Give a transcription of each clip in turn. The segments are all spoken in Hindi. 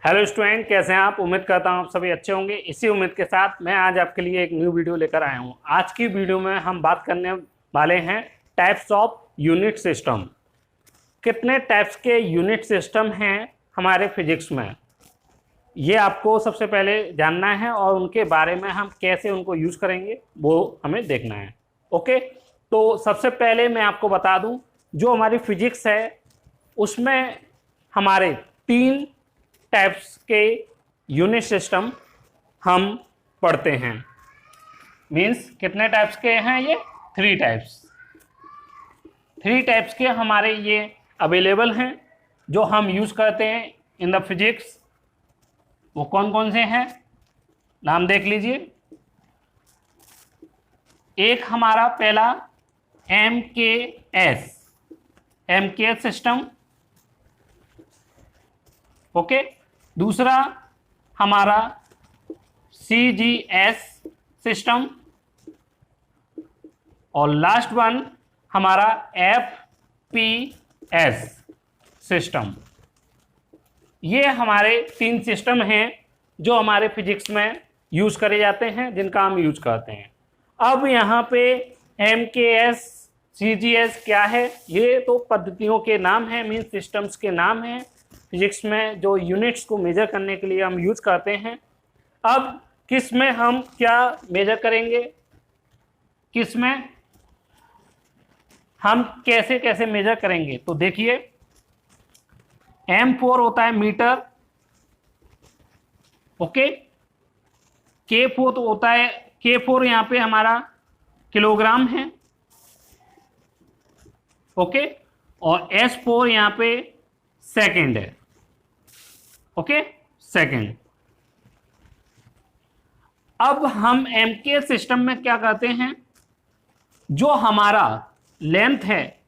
हेलो स्टूडेंट, कैसे हैं आप। उम्मीद करता हूं आप सभी अच्छे होंगे। इसी उम्मीद के साथ मैं आज आपके लिए एक न्यू वीडियो लेकर आया हूं। आज की वीडियो में हम बात करने वाले हैं टाइप्स ऑफ यूनिट सिस्टम। कितने टाइप्स के यूनिट सिस्टम हैं हमारे फिजिक्स में, ये आपको सबसे पहले जानना है और उनके बारे में हम कैसे उनको यूज करेंगे वो हमें देखना है। ओके, तो सबसे पहले मैं आपको बता दूं, जो हमारी फिजिक्स है उसमें हमारे 3 टाइप्स के यूनिट सिस्टम हम पढ़ते हैं। मीन्स कितने टाइप्स के हैं ये? 3 टाइप्स। 3 टाइप्स के हमारे ये अवेलेबल हैं जो हम यूज करते हैं इन द फिजिक्स। वो कौन कौन से हैं, नाम देख लीजिए। एक हमारा पहला एमकेएस सिस्टम। ओके, दूसरा हमारा सीजीएस सिस्टम और लास्ट वन हमारा एफपीएस सिस्टम। ये हमारे 3 सिस्टम हैं जो हमारे फिजिक्स में यूज करे जाते हैं, जिनका हम यूज करते हैं। अब यहाँ पे एमकेएस सीजीएस क्या है? ये तो पद्धतियों के नाम हैं, मीन सिस्टम्स के नाम हैं फिजिक्स में, जो यूनिट्स को मेजर करने के लिए हम यूज करते हैं। अब किस में हम क्या मेजर करेंगे, किस में हम कैसे कैसे मेजर करेंगे, तो देखिए M4 होता है मीटर। ओके, K4 तो होता है, K4 यहां पे हमारा किलोग्राम है। ओके, और S4 यहां पे सेकंड है। Okay, second. अब हम एमके सिस्टम में क्या करते हैं, जो हमारा लेंथ है,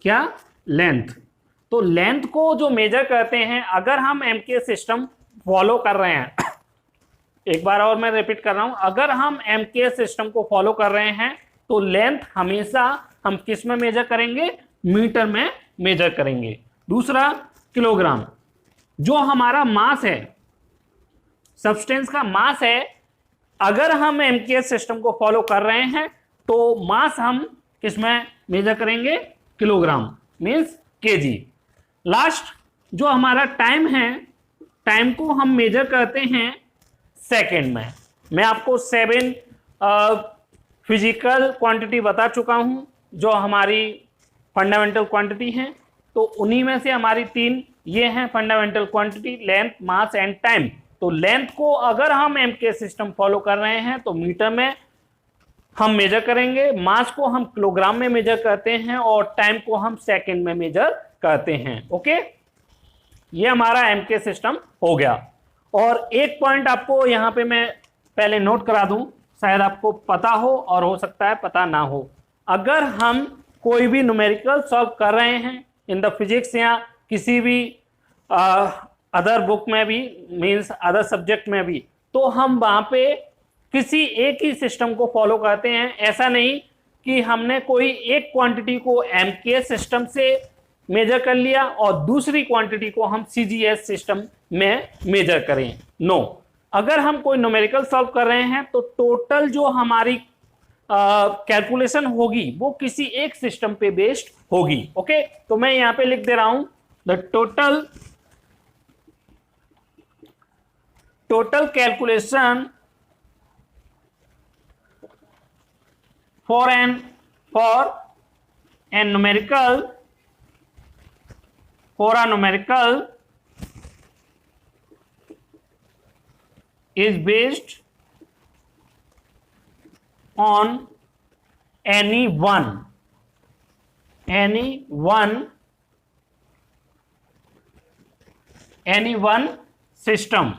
क्या लेंथ, तो लेंथ को जो मेजर करते हैं, अगर हम एमके सिस्टम फॉलो कर रहे हैं एक बार और मैं रिपीट कर रहा हूं, अगर हम एमके सिस्टम को फॉलो कर रहे हैं तो लेंथ हमेशा हम किस में मेजर करेंगे? मीटर में मेजर करेंगे। दूसरा किलोग्राम। जो हमारा मास है, सब्सटेंस का मास है, अगर हम एमके सिस्टम को फॉलो कर रहे हैं तो मास हम किस में मेजर करेंगे? Kilogram, means KG. लास्ट जो हमारा टाइम है, टाइम को हम मेजर करते हैं सेकंड में। मैं आपको 7 फिजिकल क्वांटिटी बता चुका हूं जो हमारी फंडामेंटल क्वांटिटी हैं, तो उन्हीं में से हमारी 3 ये हैं fundamental quantity, length, mass and time. तो लेंथ को अगर हम एमके सिस्टम फॉलो कर रहे हैं तो मीटर में हम मेजर करेंगे, मास को हम किलोग्राम में मेजर करते हैं और टाइम को हम सेकंड में मेजर करते हैं। ओके, ये हमारा एमके सिस्टम हो गया। और एक पॉइंट आपको यहां पे मैं पहले नोट करा दूं, शायद आपको पता हो और हो सकता है पता ना हो। अगर हम कोई भी न्यूमेरिकल सॉल्व कर रहे हैं इन द फिजिक्स या किसी भी अदर बुक में भी, मीन्स अदर सब्जेक्ट में भी, तो हम वहां पे किसी एक ही सिस्टम को फॉलो करते हैं। ऐसा नहीं कि हमने कोई एक क्वांटिटी को एमके सिस्टम से मेजर कर लिया और दूसरी क्वांटिटी को हम सीजीएस सिस्टम में मेजर करें। नो, अगर हम कोई न्यूमेरिकल सॉल्व कर रहे हैं तो टोटल जो हमारी कैलकुलेशन होगी वो किसी एक सिस्टम पे बेस्ड होगी। ओके, तो मैं यहां पे लिख दे रहा हूं the total calculation for a numerical is based on any one system।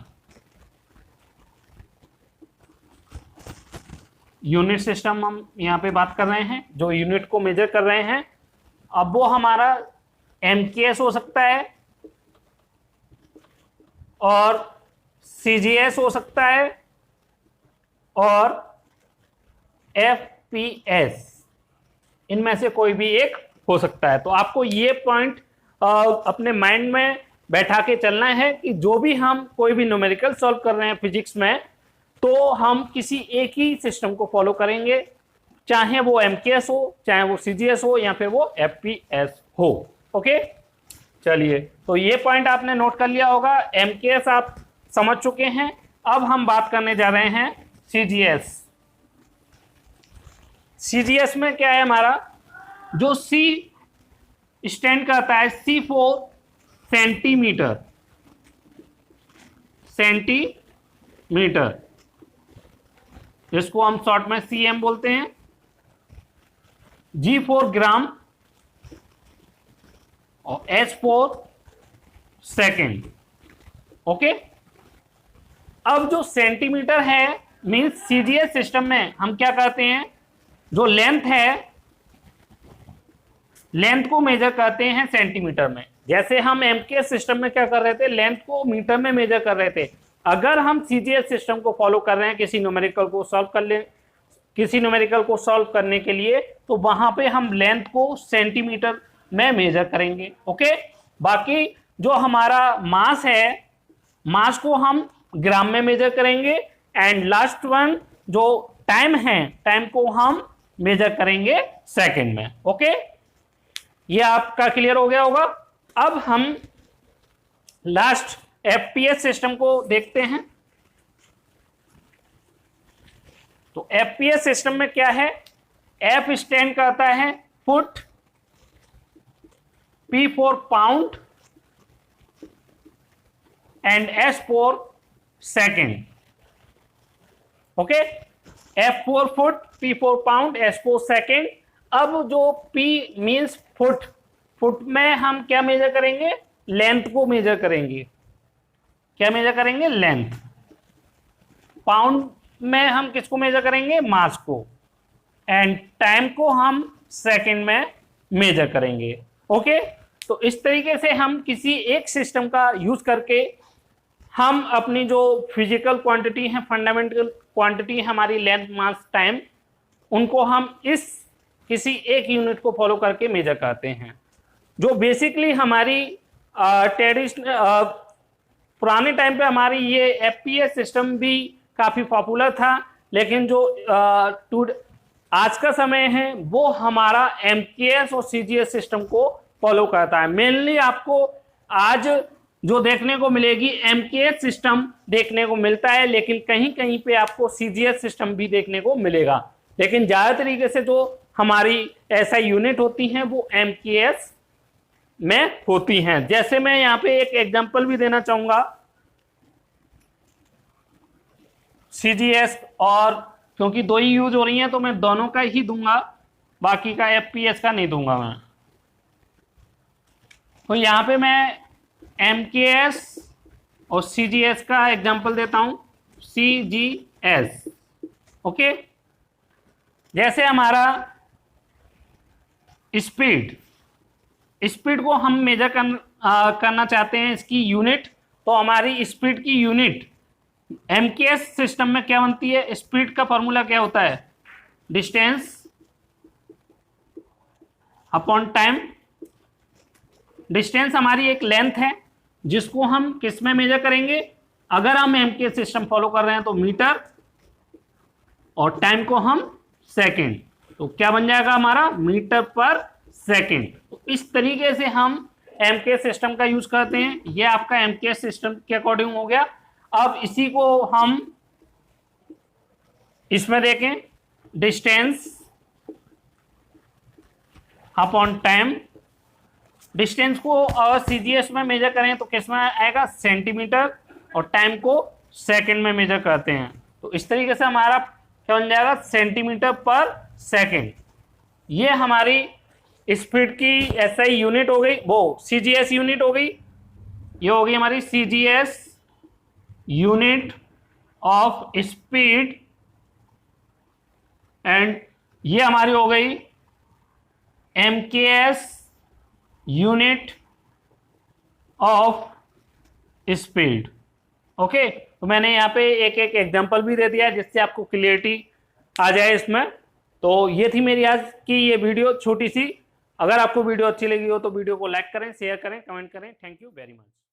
Unit system हम यहाँ पे बात कर रहे हैं, जो यूनिट को मेजर कर रहे हैं। अब वो हमारा एमकेएस हो सकता है और सीजीएस हो सकता है और एफपीएस, इनमें से कोई भी एक हो सकता है। तो आपको ये पॉइंट अपने माइंड में बैठा के चलना है कि जो भी हम कोई भी न्यूमेरिकल सॉल्व कर रहे हैं फिजिक्स में, तो हम किसी एक ही सिस्टम को फॉलो करेंगे, चाहे वो एमकेएस हो, चाहे वो सीजीएस हो, या फिर वो एफपीएस हो। ओके, चलिए, तो ये पॉइंट आपने नोट कर लिया होगा। एमकेएस आप समझ चुके हैं। अब हम बात करने जा रहे हैं सीजीएस। सीजीएस में क्या है हमारा, जो सी स्टैंड करता है सी फॉर सेंटीमीटर, सेंटीमीटर, जिसको हम शॉर्ट में सीएम बोलते हैं, जी फॉर ग्राम, और एस फॉर सेकेंड। ओके, अब जो सेंटीमीटर है, मींस सीजीएस सिस्टम में हम क्या करते हैं, जो लेंथ है, लेंथ को मेजर करते हैं सेंटीमीटर में। जैसे हम एमकेएस सिस्टम में क्या कर रहे थे, लेंथ को मीटर में मेजर कर रहे थे। अगर हम सीजीएस सिस्टम को फॉलो कर रहे हैं किसी न्यूमेरिकल को सॉल्व कर ले, किसी न्यूमेरिकल को सॉल्व करने के लिए, तो वहां पे हम लेंथ को सेंटीमीटर में मेजर करेंगे। ओके, बाकी जो हमारा मास है, मास को हम ग्राम में मेजर करेंगे, एंड लास्ट वन जो टाइम है, टाइम को हम मेजर करेंगे सेकंड में। ओके, ये आपका क्लियर हो गया होगा। अब हम लास्ट एफपीएस सिस्टम को देखते हैं। तो एफपीएस सिस्टम में क्या है, एफ स्टैंड करता है foot, P for pound, and S for second. Okay, F for foot, P for pound, S for second. अब जो पी मीन्स फुट, फुट में हम क्या मेजर करेंगे, लेंथ को मेजर करेंगे। क्या मेजर करेंगे, लेंथ। पाउंड में हम किसको मेजर करेंगे, मास को, एंड टाइम को हम सेकंड में मेजर करेंगे। ओके, तो इस तरीके से हम किसी एक सिस्टम का यूज करके हम अपनी जो फिजिकल क्वांटिटी है, फंडामेंटल क्वांटिटी हमारी लेंथ, मास, टाइम, उनको हम इस किसी एक यूनिट को फॉलो करके मेजर करते हैं। जो बेसिकली हमारी ट्रेडिशनल पुराने टाइम पे हमारी ये एफपीएस सिस्टम भी काफ़ी पॉपुलर था, लेकिन जो आज का समय है वो हमारा एमकेएस और सीजीएस सिस्टम को फॉलो करता है। मेनली आपको आज जो देखने को मिलेगी, एमकेएस सिस्टम देखने को मिलता है, लेकिन कहीं कहीं पे आपको सीजीएस सिस्टम भी देखने को मिलेगा। लेकिन ज़्यादा तरीके से जो हमारी ऐसा यूनिट होती हैं वो एमकेएस में होती हैं। जैसे मैं यहाँ पे एक एग्जांपल भी देना चाहूंगा सीजीएस, और क्योंकि दो ही यूज हो रही हैं तो मैं दोनों का ही दूंगा, बाकी का एफपीएस का नहीं दूंगा मैं। तो यहाँ पे मैं एमकेएस और सीजीएस का एग्जांपल देता हूं। सीजीएस, ओके, जैसे हमारा स्पीड, स्पीड को हम मेजर करना चाहते हैं, इसकी यूनिट, तो हमारी स्पीड की यूनिट एमकेएस सिस्टम में क्या बनती है, स्पीड का फॉर्मूला क्या होता है, डिस्टेंस अपॉन टाइम। डिस्टेंस हमारी एक लेंथ है जिसको हम किस में मेजर करेंगे, अगर हम एमकेएस सिस्टम फॉलो कर रहे हैं तो मीटर, और टाइम को हम सेकंड, तो क्या बन जाएगा हमारा, मीटर पर सेकंड। तो इस तरीके से हम एमकेएस सिस्टम का यूज करते हैं। ये आपका एमकेएस सिस्टम के अकॉर्डिंग हो गया। अब इसी को हम इसमें देखें, डिस्टेंस अपॉन टाइम। डिस्टेंस को अगर सीजीएस में मेजर करें तो किस में आएगा, सेंटीमीटर, और टाइम को सेकंड में मेजर करते हैं। तो इस तरीके से हमारा क्या बन जाएगा, सेंटीमीटर पर सेकंड। ये हमारी स्पीड की एसआई यूनिट हो गई, वो सीजीएस यूनिट हो गई। ये हो गई हमारी CGS unit of speed, and ये हमारी हो गई MKS unit of speed. Okay, तो मैंने यहाँ पे एक एक एग्जांपल भी दे दिया जिससे आपको क्लियरिटी आ जाए इसमें। तो ये थी मेरी आज की ये वीडियो छोटी सी। अगर आपको वीडियो अच्छी लगी हो तो वीडियो को लाइक करें, शेयर करें, कमेंट करें। Thank you very much.